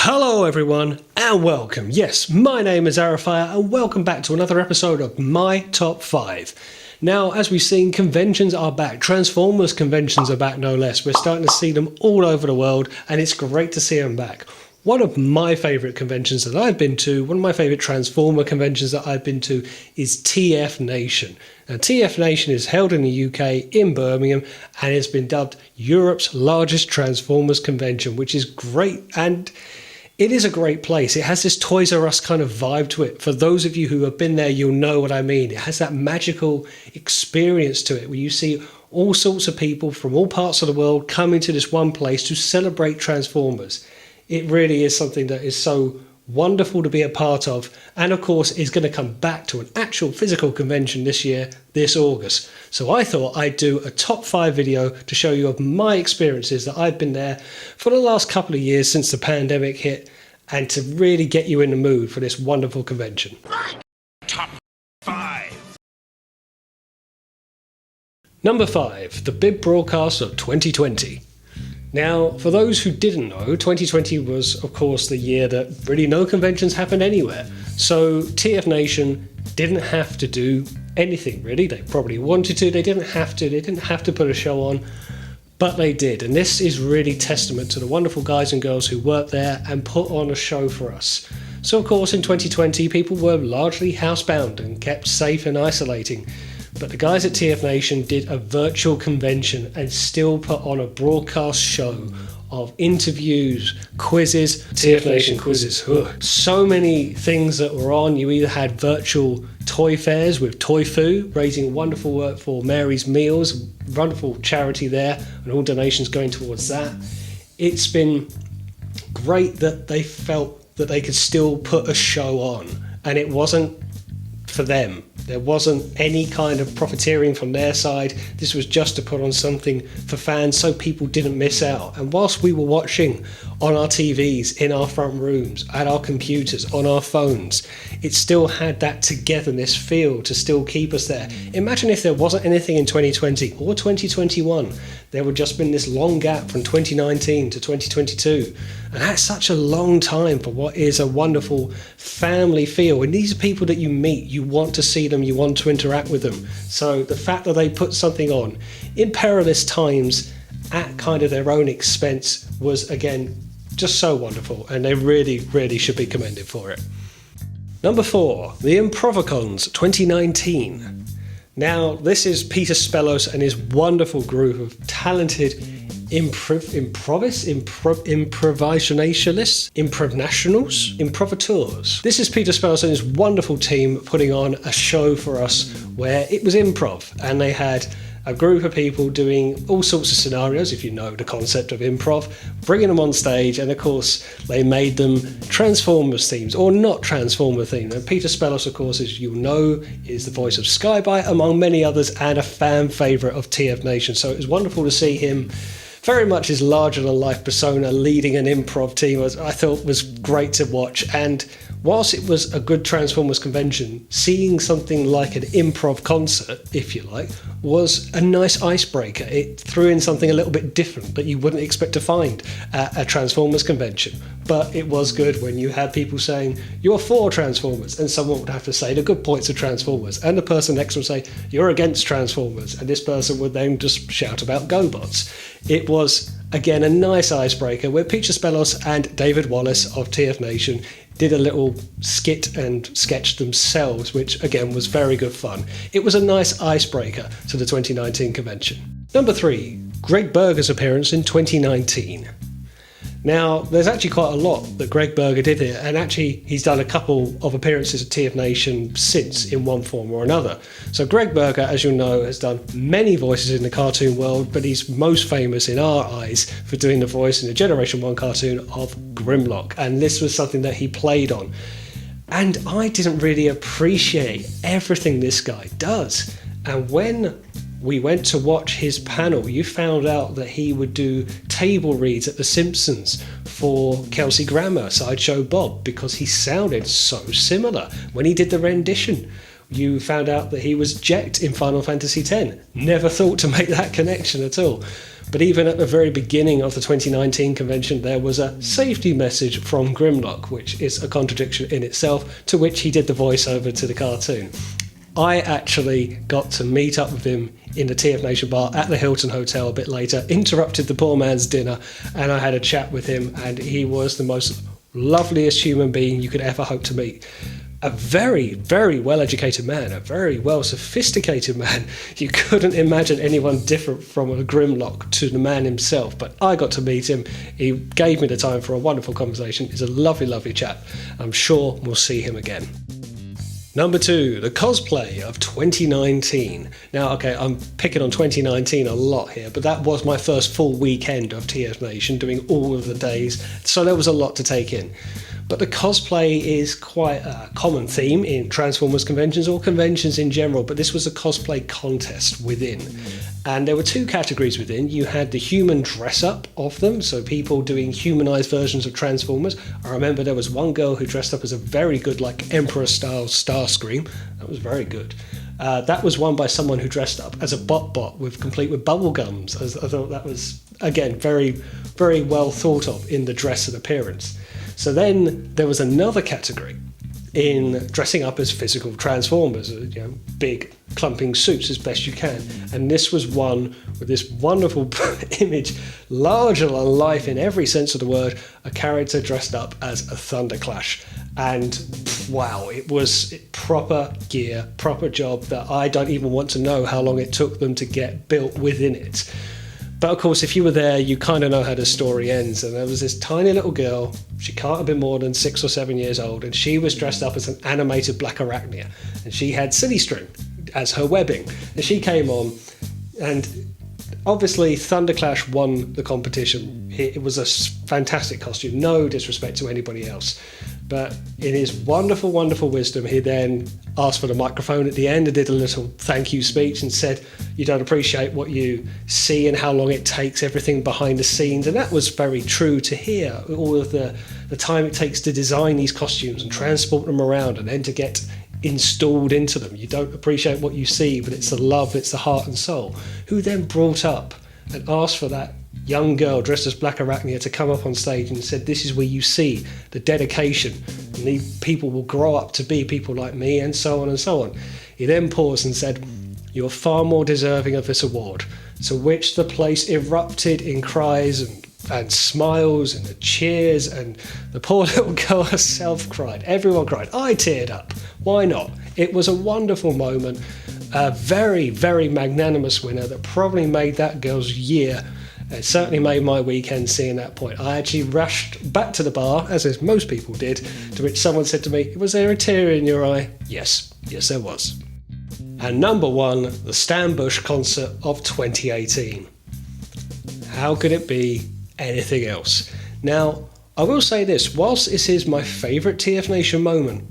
Hello everyone and welcome. Yes, my name is Arafire and welcome back to another episode of My Top 5. Now, as we've seen, conventions are back. Transformers conventions are back, no less. We're starting to see them all over the world and it's great to see them back. One of my favourite conventions that I've been to, one of my favourite Transformer conventions that I've been to is TFNation. Now, TFNation is held in the UK, in Birmingham, and it's been dubbed Europe's largest Transformers convention, which is great, and it is a great place. It has this Toys R Us kind of vibe to it. For those of you who have been there, you'll know what I mean. It has that magical experience to it where you see all sorts of people from all parts of the world coming to this one place to celebrate Transformers. It really is something that is so wonderful to be a part of, and of course is going to come back to an actual physical convention this year, this August. So I thought I'd do a top 5 video to show you of my experiences that I've been there for the last couple of years since the pandemic hit, and to really get you in the mood for this wonderful convention. Top 5. Number 5, the big broadcast of 2020. Now, for those who didn't know, 2020 was, of course, the year that really no conventions happened anywhere. So TFNation didn't have to do anything, really. They probably wanted to, they didn't have to put a show on, but they did. And this is really testament to the wonderful guys and girls who worked there and put on a show for us. So, of course, in 2020, people were largely housebound and kept safe and isolating. But the guys at TFNation did a virtual convention and still put on a broadcast show of interviews, quizzes, TFNation quizzes. So many things that were on. You either had virtual toy fairs with Toy Foo, raising wonderful work for Mary's Meals, wonderful charity there, and all donations going towards that. It's been great that they felt that they could still put a show on, and it wasn't for them. There wasn't any kind of profiteering from their side. This was just to put on something for fans so people didn't miss out. And whilst we were watching on our TVs, in our front rooms, at our computers, on our phones, it still had that togetherness feel to still keep us there. Imagine if there wasn't anything in 2020 or 2021. There would just been this long gap from 2019 to 2022. And that's such a long time for what is a wonderful family feel. And these are people that you meet, you want to see them, you want to interact with them. So the fact that they put something on in perilous times at kind of their own expense was, again, just so wonderful. And they really, really should be commended for it. Number 4, the Improvicons 2019. Now, this is Peter Spellos and his wonderful group of talented improvisators. This is Peter Spellos and his wonderful team putting on a show for us where it was improv, and they had a group of people doing all sorts of scenarios, if you know the concept of improv, bringing them on stage, and of course they made them Transformers themes, or not Transformer themed. And Peter Spellos, of course, as you know, is the voice of Skybite, among many others, and a fan favourite of TFNation. So it was wonderful to see him, very much his larger-than-life persona, leading an improv team. I thought was great to watch. And whilst it was a good Transformers convention, seeing something like an improv concert, if you like, was a nice icebreaker. It threw in something a little bit different that you wouldn't expect to find at a Transformers convention. But it was good when you had people saying, "You're for Transformers," and someone would have to say the good points of Transformers, and the person next would say, "You're against Transformers," and this person would then just shout about GoBots. It was, again, a nice icebreaker where Peter Spellos and David Wallace of TFNation did a little skit and sketch themselves, which again was very good fun. It was a nice icebreaker to the 2019 convention. Number 3, Gregg Berger's appearance in 2019. Now, there's actually quite a lot that Gregg Berger did here, and actually he's done a couple of appearances at TFNation since, in one form or another. So Gregg Berger, as you'll know, has done many voices in the cartoon world, but he's most famous in our eyes for doing the voice in the Generation 1 cartoon of Grimlock, and this was something that he played on. And I didn't really appreciate everything this guy does. And when we went to watch his panel, you found out that he would do table reads at The Simpsons for Kelsey Grammer, Sideshow Bob, because he sounded so similar when he did the rendition. you found out that he was Jecht in Final Fantasy X. Never thought to make that connection at all. But even at the very beginning of the 2019 convention, there was a safety message from Grimlock, which is a contradiction in itself, to which he did the voiceover to the cartoon. I actually got to meet up with him in the TFNation bar at the Hilton Hotel a bit later, interrupted the poor man's dinner, and I had a chat with him, and he was the most loveliest human being you could ever hope to meet. A very, very well-educated man, a very well-sophisticated man. You couldn't imagine anyone different from a Grimlock to the man himself, but I got to meet him. He gave me the time for a wonderful conversation. He's a lovely, lovely chap. I'm sure we'll see him again. Number 2, the cosplay of 2019. Now, okay, I'm picking on 2019 a lot here, but that was my first full weekend of TFNation, doing all of the days, so there was a lot to take in. But the cosplay is quite a common theme in Transformers conventions or conventions in general, but this was a cosplay contest within. And there were 2 categories within. You had the human dress-up of them, so people doing humanized versions of Transformers. I remember there was one girl who dressed up as a very good, like, Emperor-style Starscream. That was very good. That was won by someone who dressed up as a bot complete with bubble gums. I thought that was, again, very, very well thought of in the dress and appearance. So then there was another category in dressing up as physical Transformers, big clumping suits as best you can. And this was one with this wonderful image, larger than life in every sense of the word, a character dressed up as a Thunderclash. And wow, it was proper gear, proper job that I don't even want to know how long it took them to get built within it. But of course, if you were there, you kind of know how the story ends. And there was this tiny little girl, she can't have been more than 6 or 7 years old, and she was dressed up as an animated Black Arachnia. And she had Silly String as her webbing. And she came on, and obviously Thunderclash won the competition. It was a fantastic costume, no disrespect to anybody else. But in his wonderful, wonderful wisdom, he then asked for the microphone at the end and did a little thank you speech and said, you don't appreciate what you see and how long it takes, everything behind the scenes. And that was very true to hear, all of the time it takes to design these costumes and transport them around and then to get installed into them. You don't appreciate what you see, but it's the love, it's the heart and soul. Who then brought up and asked for that young girl dressed as Black Arachnia to come up on stage and said, this is where you see the dedication, and these people will grow up to be people like me, and so on and so on. He then paused and said, you're far more deserving of this award. To which the place erupted in cries and smiles and the cheers, and the poor little girl herself cried. Everyone cried. I teared up. Why not? It was a wonderful moment. A very, very magnanimous winner that probably made that girl's year. It certainly made my weekend seeing that point. I actually rushed back to the bar, as most people did, to which someone said to me, was there a tear in your eye? Yes, there was. And number 1, the Stan Bush concert of 2018. How could it be anything else? Now, I will say this, whilst this is my favourite TFNation moment,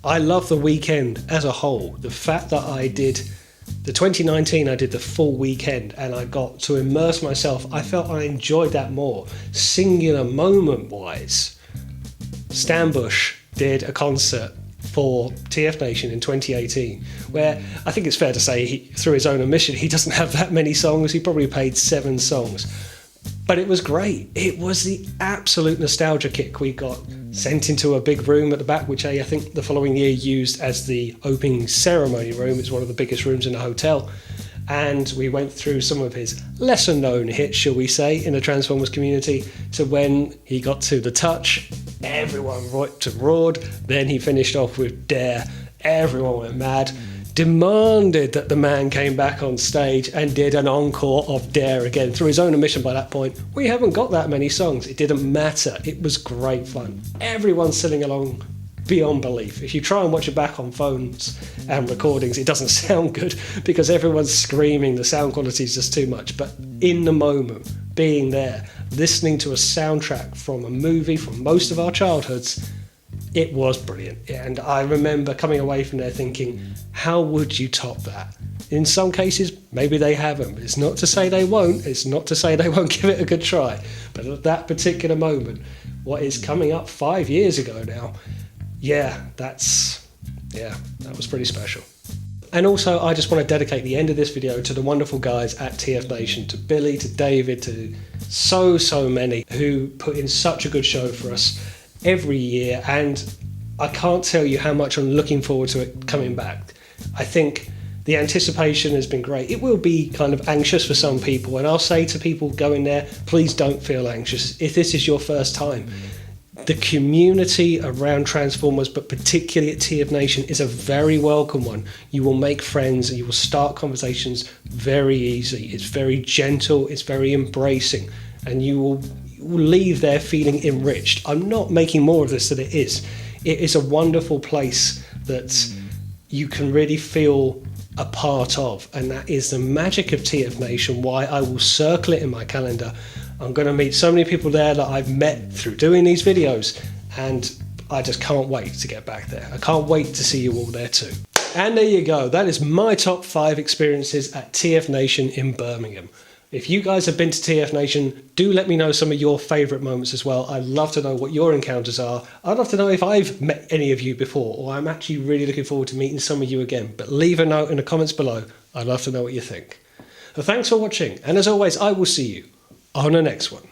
I love the weekend as a whole. The fact that I did the 2019, I did the full weekend and I got to immerse myself. I felt I enjoyed that more. Singular moment-wise, Stan Bush did a concert for TFNation in 2018, where I think it's fair to say, through his own admission, he doesn't have that many songs. He probably played 7 songs. But it was great. It was the absolute nostalgia kick. We got sent into a big room at the back, which I think the following year used as the opening ceremony room. It's one of the biggest rooms in the hotel. And we went through some of his lesser known hits, shall we say, in the Transformers community. So when he got to The Touch, everyone roared. Then he finished off with Dare. Everyone went mad. Demanded that the man came back on stage and did an encore of Dare again. Through his own admission by that point, we haven't got that many songs. It didn't matter. It was great fun. Everyone's singing along beyond belief. If you try and watch it back on phones and recordings, it doesn't sound good because everyone's screaming. The sound quality is just too much. But in the moment, being there, listening to a soundtrack from a movie from most of our childhoods, it was brilliant. And I remember coming away from there thinking, how would you top that? In some cases, maybe they haven't. It's not to say they won't. It's not to say they won't give it a good try. But at that particular moment, what is coming up 5 years ago now, that was pretty special. And also, I just want to dedicate the end of this video to the wonderful guys at TFNation, to Billy, to David, to so many who put in such a good show for us every year. And I can't tell you how much I'm looking forward to it coming back. I think the anticipation has been great. It will be kind of anxious for some people, and I'll say to people going there, please don't feel anxious if this is your first time. The community around Transformers, but particularly at TFNation, is a very welcome one. You will make friends and you will start conversations very easy. It's very gentle, it's very embracing, and you will leave there feeling enriched. I'm not making more of this than it is. It is a wonderful place that you can really feel a part of, and that is the magic of TFNation, why I will circle it in my calendar. I'm going to meet so many people there that I've met through doing these videos, and I just can't wait to get back there. I can't wait to see you all there too. And there you go, that is my top 5 experiences at TFNation in Birmingham. If you guys have been to TFNation, do let me know some of your favourite moments as well. I'd love to know what your encounters are. I'd love to know if I've met any of you before, or I'm actually really looking forward to meeting some of you again. But leave a note in the comments below. I'd love to know what you think. So thanks for watching, and as always, I will see you on the next one.